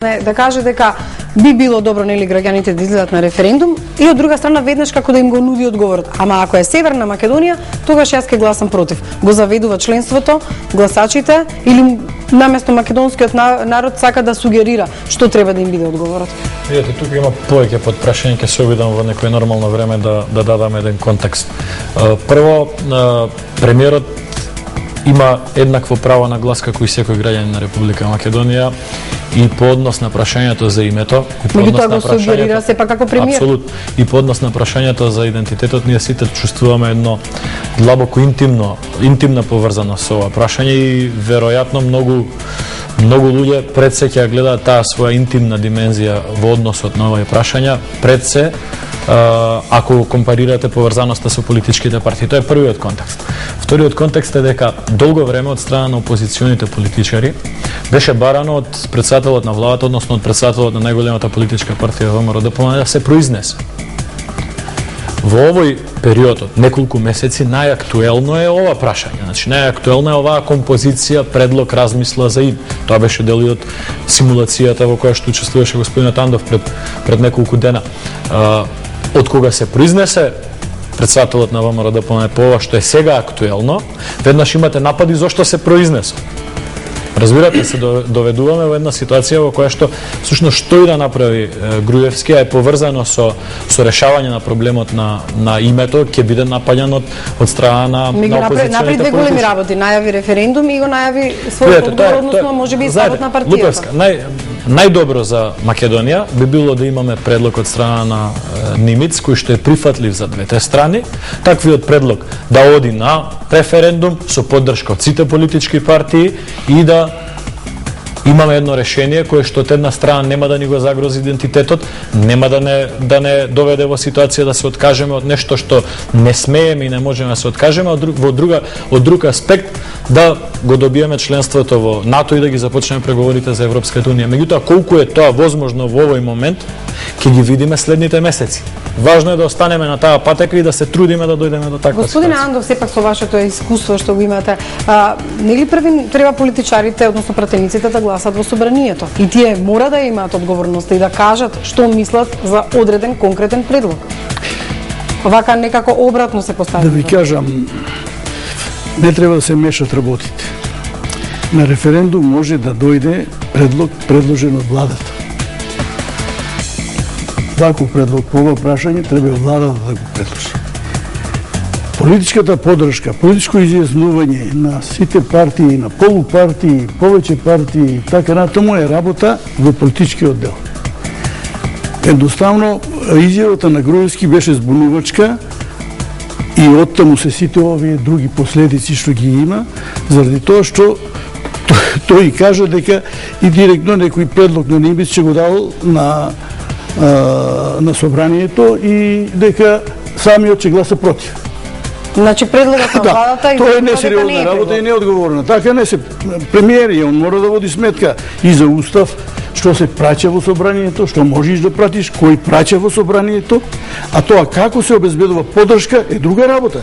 да каже дека би било добро нели граѓаните да излезат на референдум и од друга страна веднаш како да им го нуди одговорот. Ама ако е Северна Македонија, тогаш јас ќе гласам против. Го заведува членството, гласачите или наместо македонскиот народ сака да сугерира што треба да им биде одговорот. Видете, тука има повеќе подпрашања, ќе се обидам во некој нормално време да дадам еден контекст. Прво, премиерот има еднакво право на глас како и секој граѓанин на Република Македонија и по однос на прашањето за името, и по однос на прашањето сепак како премиер. Апсолутно. И по однос на прашањето за идентитетот, ние сите чувствуваме едно длабоко интимна поврзаност со ова прашање и веројатно многу луѓе пред се ќе гледаат таа своја интимна димензија во односот на овие прашања пред се, ако компарирате поврзаноста со политичките партии. Тоа е првиот контекст. Вториот контекст е дека долго време од страна на опозиционите политичари беше барано од претседателот на владата, односно од претседателот на најголемата политичка партија ВМРО-ДПМНЕ да се произнесе. Во овој период од неколку месеци најактуелно е ова прашање. Значи најактуелна е оваа композиција, предлог, размисла за им. Тоа беше дел и од симулацијата во која што учествуваше господинот Андов пред неколку дена. Од кога се произнесе претседателот на ВМРО-ДПМНЕ по ова што е сега актуелно, веднаш имате напади зошто се произнесе. Разбирате, се доведуваме во една ситуација во која што всушност што и да направи Груевски е поврзано со решавање на проблемот на името, ќе биде напаѓан од страна на опозиционите направи две големи работи, најави референдум и го најави својот одговор, односно можеби и ставот на партијата. Лупевска, најдобро за Македонија би било да имаме предлог од страна на Нимиц, кој што е прифатлив за двете страни, таквиот предлог да оди на референдум со поддршка од сите политички партии и да имаме едно решение кое што од една страна нема да ни го загрози идентитетот, нема да не доведе во ситуација да се откажеме од нешто што не смееме и не можеме да се откажеме, од друг аспект да го добиеме членството во НАТО и да ги започнеме преговорите за Европската унија. Меѓутоа, колку е тоа возможно во овој момент, ќе ги видиме следните месеци. Важно е да останеме на таа патека и да се трудиме да дојдеме до таква ситуација. Господине Андов, сепак со вашето искуство што го имате, нели први треба политичарите, односно пратениците да гласат во собранието? И тие мора да имаат одговорност и да кажат што мислат за одреден конкретен предлог. Вака некако обратно се постави. Да ви кажам, не треба да се мешат работите. На референдум може да дојде предлог предложен од владата. Ваков предлог по ова прашање треба владата да го предложи. Политичката поддршка, политичко изјаснување на сите партии, на полупартии, повеќе партии, така натаму е работа во политичкиот дел. Едноставно, изјавата на Груевски беше збунувачка и оттаму се сите овие други последици што ги има, заради тоа што тој кажа дека и директно некој предлог на Нимиц ќе го дал на собранието и дека самиот ќе гласа против. Значи предлогот на владата и тоа е несериозна работа и неодговорна. Така не се премиер и он мора да води сметка и за устав, што се праќа во собранието, што можеш да пратиш, кој праќа во собранието, а тоа како се обезбедува поддршка е друга работа.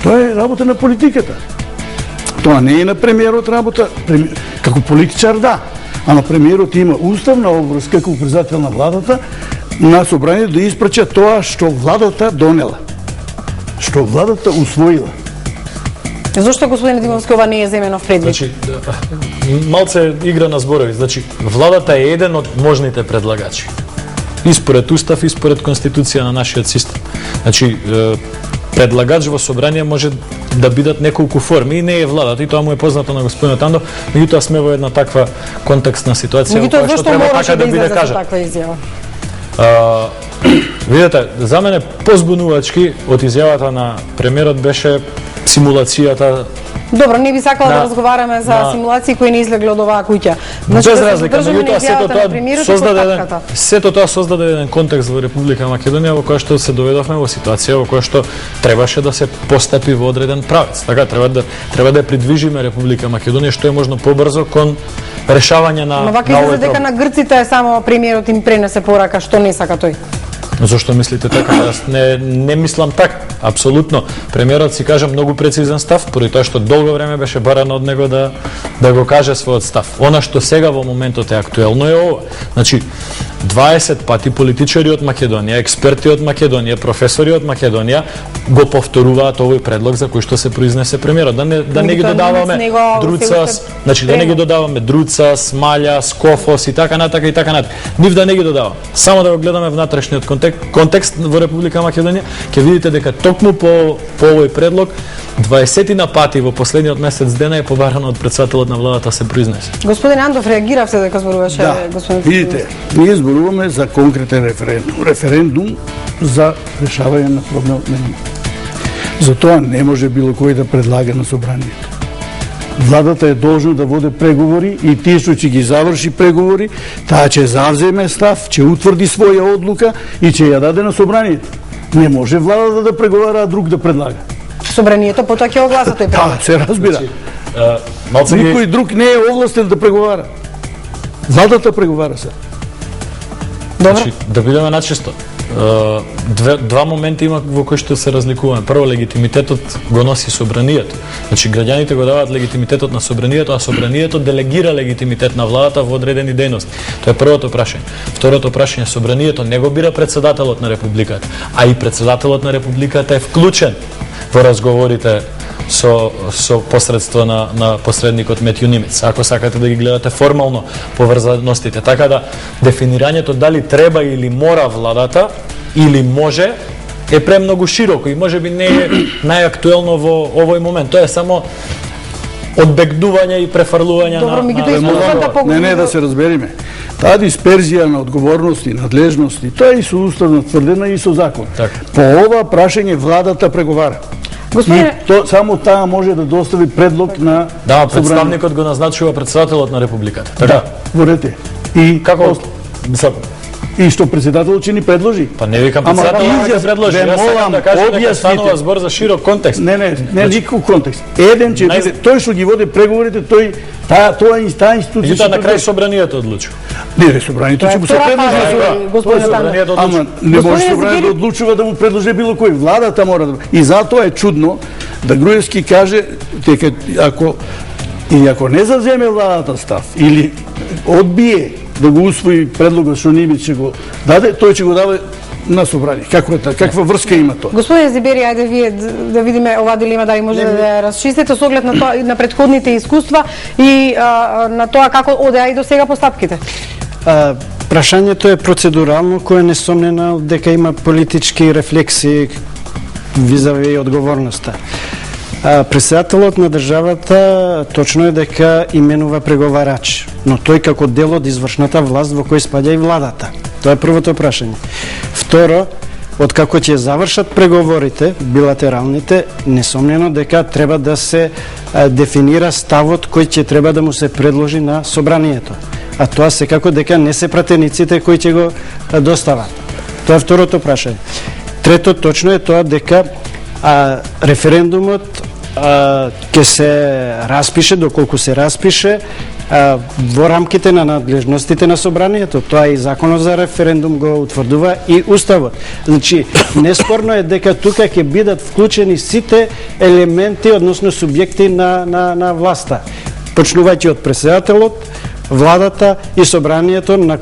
Тоа е работа на политиката. Тоа не е на премиерот работа, како политичар да, ама премиерот има уставна обврска како председател на владата на собранието да испрача тоа што владата донела, што владата усвоила. Зошто, господин Димовски, ова не е земено в предвид? Значи, малце игра на зборови. Значи, владата е еден од можните предлагачи. И според устав, и според конституција на нашиот систем. Значи, предлагач во собрание може да бидат неколку форми и не е владата, и тоа му е познато на господинот Андов, меѓутоа сме во една таква контекстна ситуација во која што треба така да биде кажа. Видете, за мене позбунувачки од изјавата на премиерот беше симулацијата. Добро, не би сакала да разговараме за симулации кои не излегле од оваа куќа. Значи, без разлика, меѓутоа сето тоа создаде еден контекст во Република Македонија во која што се доведовме во ситуација во која што требаше да се постапи во одреден правец. Така треба да придвижиме Република Македонија што е можно побрзо кон решавање на овој проблем. Вака излезе дека на грците само премиерот им пренесе порака што не сака тој. Зошто мислите така? Јас не мислам така. Апсолутно. Премиерот си кажа многу прецизен став, поради тоа што долго време беше барано од него да го каже својот став. Она што сега во моментот е актуелно е ова. Значи, 20 пати политичари од Македонија, експерти од Македонија, професори од Македонија го повторуваат овој предлог за кој што се произнесе премиерот. Да не ги додаваме Друцас, значи да не ги додаваме Друцас, Малја, Скофос и така натака и така натака. Нив да не ги додаваме. Само да го гледаме внатрешниот контекст во Република Македонија, ќе видите дека токму по овој предлог 20 пати во последниот месец дена е побарано од председателот на владата се произнесе. Господин Андов, реагиравте дека зборуваше господин. Видите, ние зборуваме за конкретен референдум. Референдум за решавање на проблемот на имот. Затоа не може било кој да предлага на собранието. Владата е должна да води преговори и тие што ќе ги заврши преговори, таа ќе завземе став, ќе утврди своја одлука и ќе ја даде на собранието. Не може владата да преговара, а друг да предлага. Собранието потоа ќе огласа тој предлог. Да, се разбира. Никој друг не е овластен да преговара. Владата преговара се. Добро. Значи, да бидеме начисто. Два момента има во кои што се разликуваме. Прво, легитимитетот го носи собранието. Значи, граѓаните го даваат легитимитетот на собранието, а собранието делегира легитимитет на владата во одредени дејности. Тоа е првото прашање. Второто прашање, собранието не го бира председателот на републиката, а и председателот на републиката е вклучен во разговорите со посредство на посредникот Метју Нимец, ако сакате да ги гледате формално поврзаностите. Така да, дефинирањето дали треба или мора владата, или може, е премногу широко и можеби не е најактуелно во овој момент. Тоа е само одбегнување и префрлување на... Не, да се разбериме. Таа дисперзија на одговорности, надлежности, тоа е и со уставно тврдена и со закон. Так. По ова прашање владата преговара. Господине... И само таа може да достави предлог на Да, представникот го назначува председателот на републиката. Така? Да, ворете. И како и што председателот ќе ни предложи. Па не викам председателот ќе предложи, јас сакам да кажам дека станува збор за широк контекст. Не, никаков контекст. Еден ќе биде тој што ги води преговорите, таа институција ќе на крај собранието одлучува. Не, собранието ќе му се предложи. Ама не може собранието да одлучува да му предложи било кој. Владата мора да. И затоа е чудно да Груевски каже дека ако не заземе владата став или одбие да го усвои предлогот што Нимец ќе го даде, тој ќе го даде на собрание. Каква врска има тоа? Господин Зибери, ајде вие да видиме оваа дилема дали може да ја расчистите со оглед на тоа, на претходните искуства и на тоа како одеа и до сега постапките. Прашањето е процедурално, кое несомнено дека има политички рефлексии визави одговорноста. Председателот на државата точно е дека именува преговарач, но тој како дел од извршната власт во кој спаѓа и владата. Тоа е првото прашање. Второ, откако ќе завршат преговорите, билатералните, несомнено дека треба да се дефинира ставот кој ќе треба да му се предложи на собранието. А тоа секако дека не се пратениците кои ќе го достават. Тоа е второто прашање. Трето, точно е тоа дека референдумот ќе се распише, доколку се распише, во рамките на надлежностите на собранието. Тоа и законот за референдум го утврдува и уставот. Значи, неспорно е дека тука ќе бидат вклучени сите елементи, односно субјекти на власта. Почнувајќи од председателот, владата и собранието на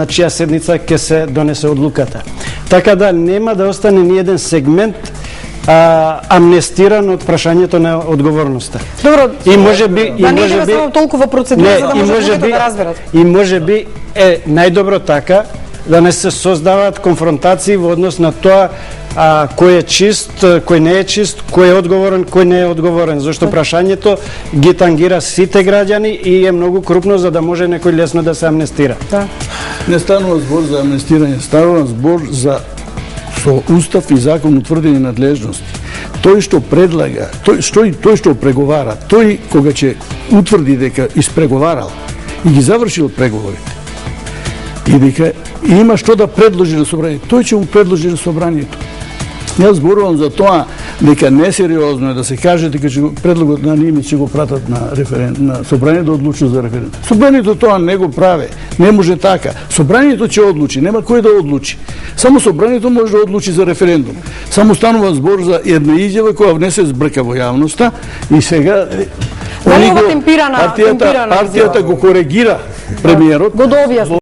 чија седница ќе се донесе одлуката. Така да нема да остане ни еден сегмент амнестиран од прашањето на одговорноста. Добро, и можеби да не идеме само толку во процедура за да може да разберат. И можеби е најдобро така да не се создаваат конфронтации во однос на тоа кој е чист, кој не е чист, кој е одговорен, кој не е одговорен, зашто прашањето ги тангира сите граѓани и е многу крупно за да може некој лесно да се амнестира. Да. Не станува збор за амнестирање, станува збор за со устав и закон утврдени надлежности. Тој што предлага, тој што преговара, тој кога ќе утврди дека испреговарал и ги завршил преговорите и дека има што да предложи на собранието, тој ќе му предложи на собранието. Јас зборувам за тоа дека несериозно е да се каже дека предлогот на Нимиć ќе го пратат на референдум, на собранието да одлучи за референдум. Собранието тоа не го праве, не може така. Собранието ќе одлучи, нема кој да одлучи. Само собранието може да одлучи за референдум. Само станува збор за една изјава која внесе збрка во јавноста и сега Дали ова темпирана партијата го коригира премиерот. Го дообјасни.